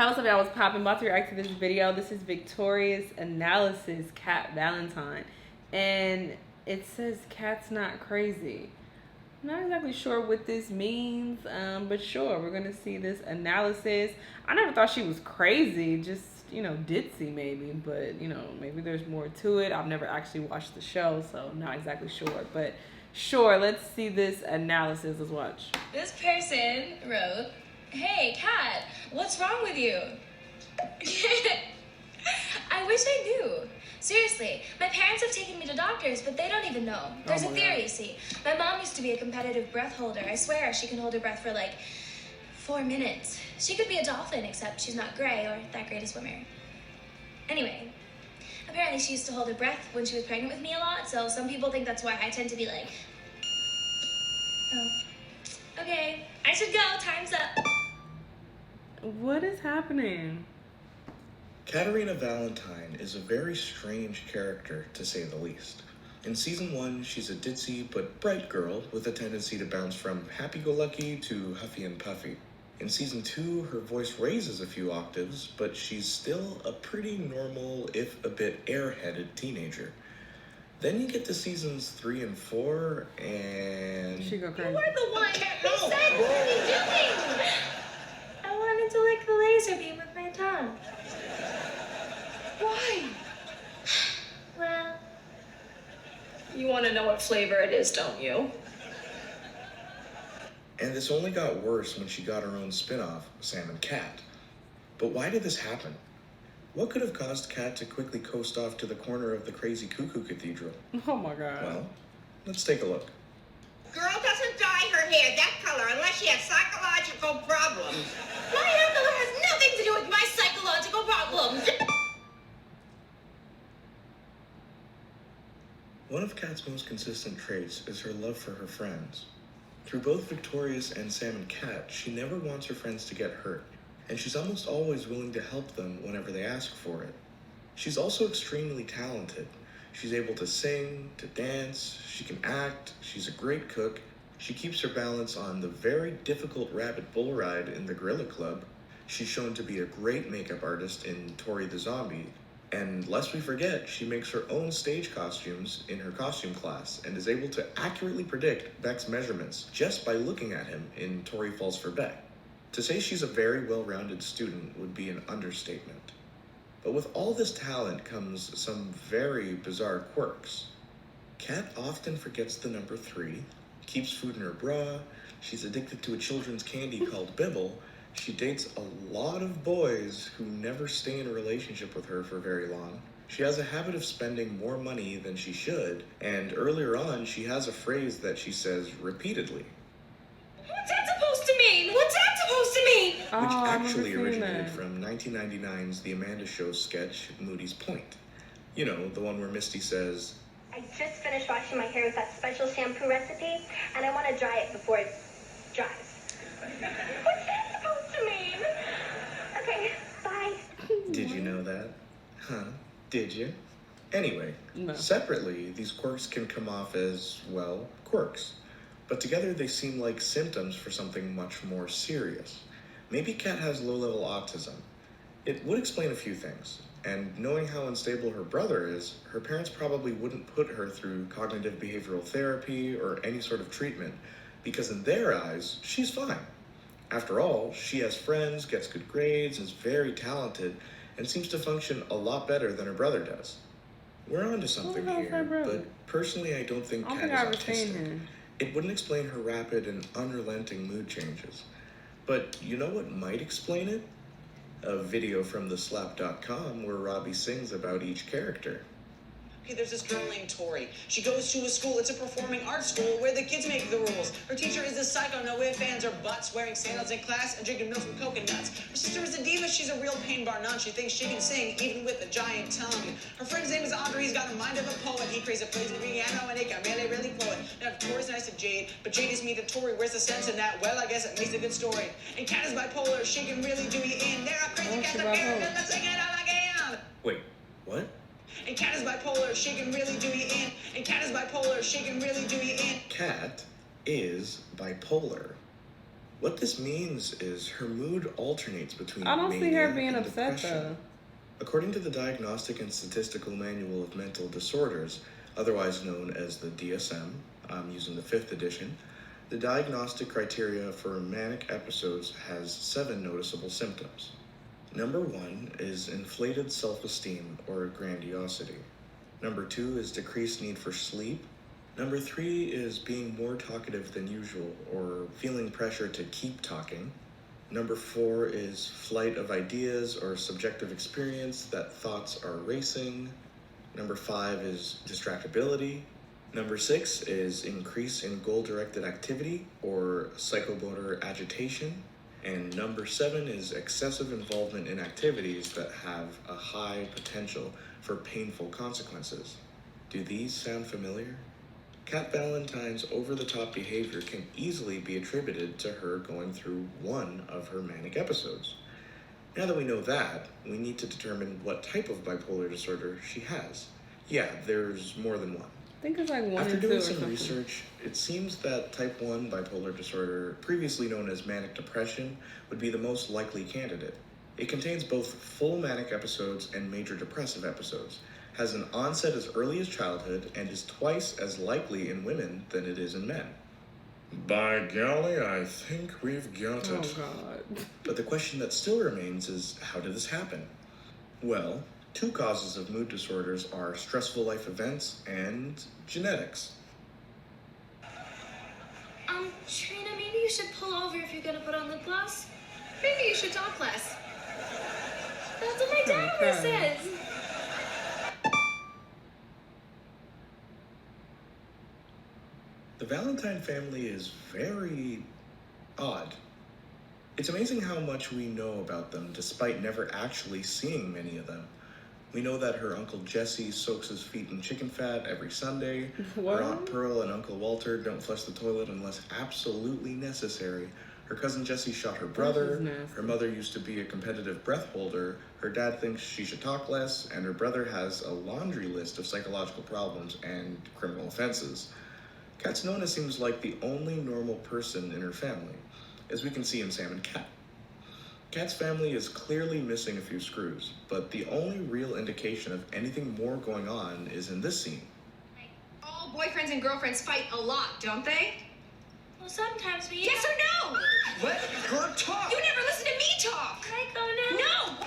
What's up, y'all? What's poppin'? About to react to this video. This is Victoria's analysis, Cat Valentine. And it says Cat's not crazy. I'm not exactly sure what this means, but sure, we're gonna see this analysis. I never thought she was crazy, just, ditzy maybe, but, maybe there's more to it. I've never actually watched the show, so I'm not exactly sure, but sure, let's see this analysis. Let's watch. This person wrote, "Hey, Cat, what's wrong with you?" I wish I knew. Seriously, my parents have taken me to doctors, but they don't even know. There's a theory, you see. My mom used to be a competitive breath holder. I swear she can hold her breath for like 4 minutes. She could be a dolphin, except she's not gray or that great a swimmer. Anyway, apparently she used to hold her breath when she was pregnant with me a lot, so some people think that's why I tend to be like... Oh. Okay, I should go. Time's up. What is happening? Cat Valentine is a very strange character, to say the least. In Season 1, she's a ditzy but bright girl with a tendency to bounce from happy-go-lucky to huffy and puffy. In Season 2, her voice raises a few octaves, but she's still a pretty normal, if a bit airheaded teenager. Then you get to Seasons 3 and 4, and... She go crazy. You were the one who said, "What are you doing?" I wanted to lick the laser beam with my tongue. Why? Well... You want to know what flavor it is, don't you? And this only got worse when she got her own spin-off, Sam and Cat. But why did this happen? What could have caused Cat to quickly coast off to the corner of the crazy cuckoo cathedral? Oh my god. Well, let's take a look. Girl doesn't dye her hair that color unless she has psychological problems. My hair color has nothing to do with my psychological problems. One of Cat's most consistent traits is her love for her friends. Through both Victorious and Sam and Cat, she never wants her friends to get hurt, and she's almost always willing to help them whenever they ask for it. She's also extremely talented. She's able to sing, to dance, she can act, she's a great cook, she keeps her balance on the very difficult rabbit bull ride in the Gorilla Club, she's shown to be a great makeup artist in Tori the Zombie, and lest we forget, she makes her own stage costumes in her costume class and is able to accurately predict Beck's measurements just by looking at him in Tori Falls for Beck. To say she's a very well-rounded student would be an understatement. But with all this talent comes some very bizarre quirks. Cat often forgets the number 3, keeps food in her bra, she's addicted to a children's candy called Bibble, she dates a lot of boys who never stay in a relationship with her for very long. She has a habit of spending more money than she should, and earlier on she has a phrase that she says repeatedly. What's that supposed to mean? What's that supposed to mean? Which actually originated from 1999's The Amanda Show sketch, Moody's Point. You know, the one where Misty says, "I just finished washing my hair with that special shampoo recipe, and I want to dry it before it dries." What's that supposed to mean? Okay, bye. Did you know that? Huh? Did you? Anyway, Separately, these quirks can come off as, well, quirks. But together they seem like symptoms for something much more serious. Maybe Cat has low-level autism. It would explain a few things. And knowing how unstable her brother is, her parents probably wouldn't put her through cognitive behavioral therapy or any sort of treatment, because in their eyes, she's fine. After all, she has friends, gets good grades, is very talented, and seems to function a lot better than her brother does. We're onto something here, but personally I don't think Cat is autistic. It wouldn't explain her rapid and unrelenting mood changes. But you know what might explain it? A video from theslap.com where Robbie sings about each character. Okay, there's this girl named Tori. She goes to a school, it's a performing arts school where the kids make the rules. Her teacher is a psycho, no ifs, ands, or buts, wearing sandals in class and drinking milk from coconuts. Her sister is a diva, she's a real pain bar none. She thinks she can sing, even with a giant tongue. Her friend's name is Audrey, he's got the mind of a poet. He plays the piano and he can really blow it. Now, Tori's nice to Jade, but Jade is mean to Tori. Where's the sense in that? Well, I guess it makes a good story. And Cat is bipolar, she can really do you in. There are crazy cats up here, let's sing it all again. Wait, what? And Cat is bipolar, she can really do you in. And Cat is bipolar, she can really do you in. Cat is bipolar. What this means is her mood alternates between I don't see mania her being and upset depression. though. According to the Diagnostic and Statistical Manual of Mental Disorders, otherwise known as the DSM, I'm using the 5th edition, the diagnostic criteria for manic episodes has 7 noticeable symptoms. Number 1 is inflated self-esteem or grandiosity. Number 2 is decreased need for sleep. Number 3 is being more talkative than usual or feeling pressure to keep talking. Number 4 is flight of ideas or subjective experience that thoughts are racing. Number 5 is distractibility. Number 6 is increase in goal-directed activity or psychomotor agitation. And number 7 is excessive involvement in activities that have a high potential for painful consequences. Do these sound familiar? Cat Valentine's over-the-top behavior can easily be attributed to her going through one of her manic episodes. Now that we know that, we need to determine what type of bipolar disorder she has. Yeah, there's more than one. I think it's like 1 After or 2 doing or some something. research, it seems that type 1 bipolar disorder, previously known as manic depression, would be the most likely candidate. It contains both full manic episodes and major depressive episodes, has an onset as early as childhood, and is twice as likely in women than it is in men. By golly, I think we've got Oh it. God. But the question that still remains is, how did this happen? Well, 2 causes of mood disorders are stressful life events and genetics. Trina, maybe you should pull over if you're gonna put on lip gloss. Maybe you should talk less. That's what my dad always Okay. says. The Valentine family is very odd. It's amazing how much we know about them despite never actually seeing many of them. We know that her Uncle Jesse soaks his feet in chicken fat every Sunday. What? Her Aunt Pearl and Uncle Walter don't flush the toilet unless absolutely necessary. Her cousin Jessie shot her brother. nasty. Her mother used to be a competitive breath holder. Her dad thinks she should talk less. And her brother has a laundry list of psychological problems and criminal offenses. Cat's Nona seems like the only normal person in her family, as we can see in Sam and Cat. Cat's family is clearly missing a few screws, but the only real indication of anything more going on is in this scene. All boyfriends and girlfriends fight a lot, don't they? Well, sometimes we. Yes or no? Let her talk! You never listen to me talk! Can I go now? No!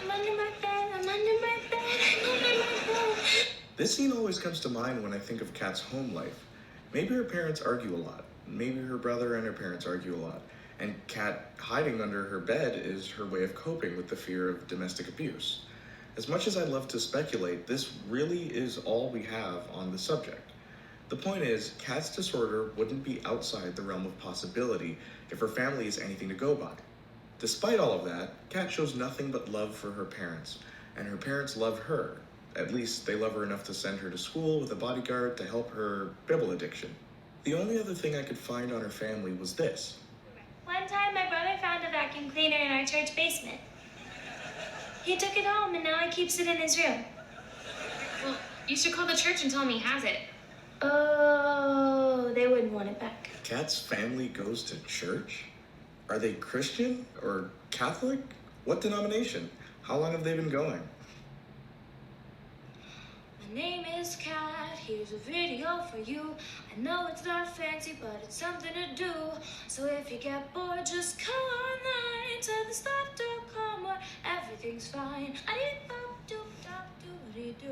I'm under my bed. I'm under my bed. I'm under my bed. This scene always comes to mind when I think of Cat's home life. Maybe her parents argue a lot. Maybe her brother and her parents argue a lot. And Cat hiding under her bed is her way of coping with the fear of domestic abuse. As much as I'd love to speculate, this really is all we have on the subject. The point is, Cat's disorder wouldn't be outside the realm of possibility if her family is anything to go by. Despite all of that, Cat shows nothing but love for her parents, and her parents love her. At least they love her enough to send her to school with a bodyguard to help her Bible addiction. The only other thing I could find on her family was this. One time, my brother found a vacuum cleaner in our church basement. He took it home, and now he keeps it in his room. Well, you should call the church and tell him he has it. Oh, they wouldn't want it back. Cat's family goes to church? Are they Christian or Catholic? What denomination? How long have they been going? My name is Cat, here's a video for you. I know it's not fancy, but it's something to do. So if you get bored, just come online to the stuff.com where everything's fine. I need do.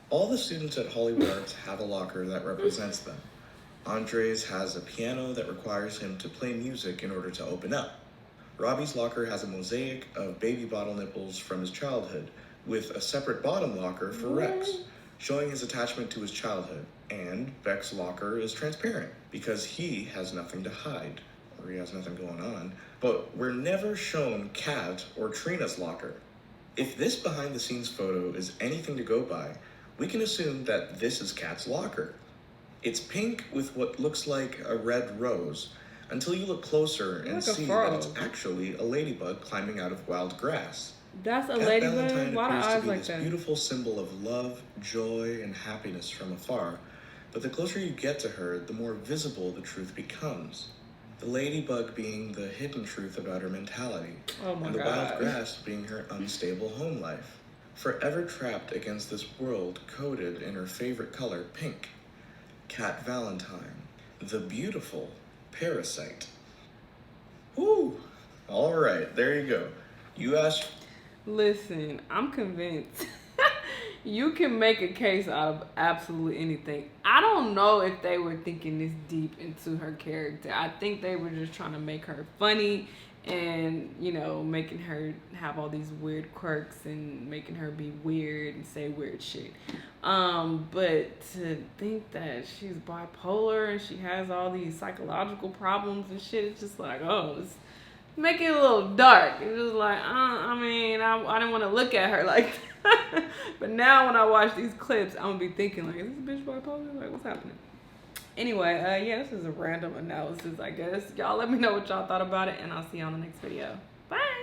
All the students at Hollywood Arts have a locker that represents them. Andres has a piano that requires him to play music in order to open up. Robbie's locker has a mosaic of baby bottle nipples from his childhood, with a separate bottom locker for Rex, showing his attachment to his childhood. And Beck's locker is transparent, because he has nothing to hide, or he has nothing going on. But we're never shown Cat or Trina's locker. If this behind-the-scenes photo is anything to go by, we can assume that this is Cat's locker. It's pink with what looks like a red rose, until you look closer and Like a see frog. that it's actually a ladybug climbing out of wild grass. That's a Cat ladybug? Valentine Why the appears to eyes be like this that? beautiful symbol of love, joy, and happiness from afar, But the closer you get to her, the more visible the truth becomes. The ladybug being the hidden truth about her mentality, and the wild grass being her unstable home life. Forever trapped against this world coded in her favorite color, pink. Cat Valentine, the beautiful parasite. Woo! All right, there you go. You asked. Listen, I'm convinced you can make a case out of absolutely anything. I don't know if they were thinking this deep into her character. I think they were just trying to make her funny and, you know, making her have all these weird quirks and making her be weird and say weird shit. But to think that she's bipolar and she has all these psychological problems and shit, it's just like, oh, it's make it a little dark. It's just like, I didn't want to look at her like that. But now when I watch these clips, I'm gonna be thinking like, is this bitch bipolar? Like, what's happening? Anyway, yeah, this is a random analysis, I guess. Y'all let me know what y'all thought about it, and I'll see you on the next video. Bye!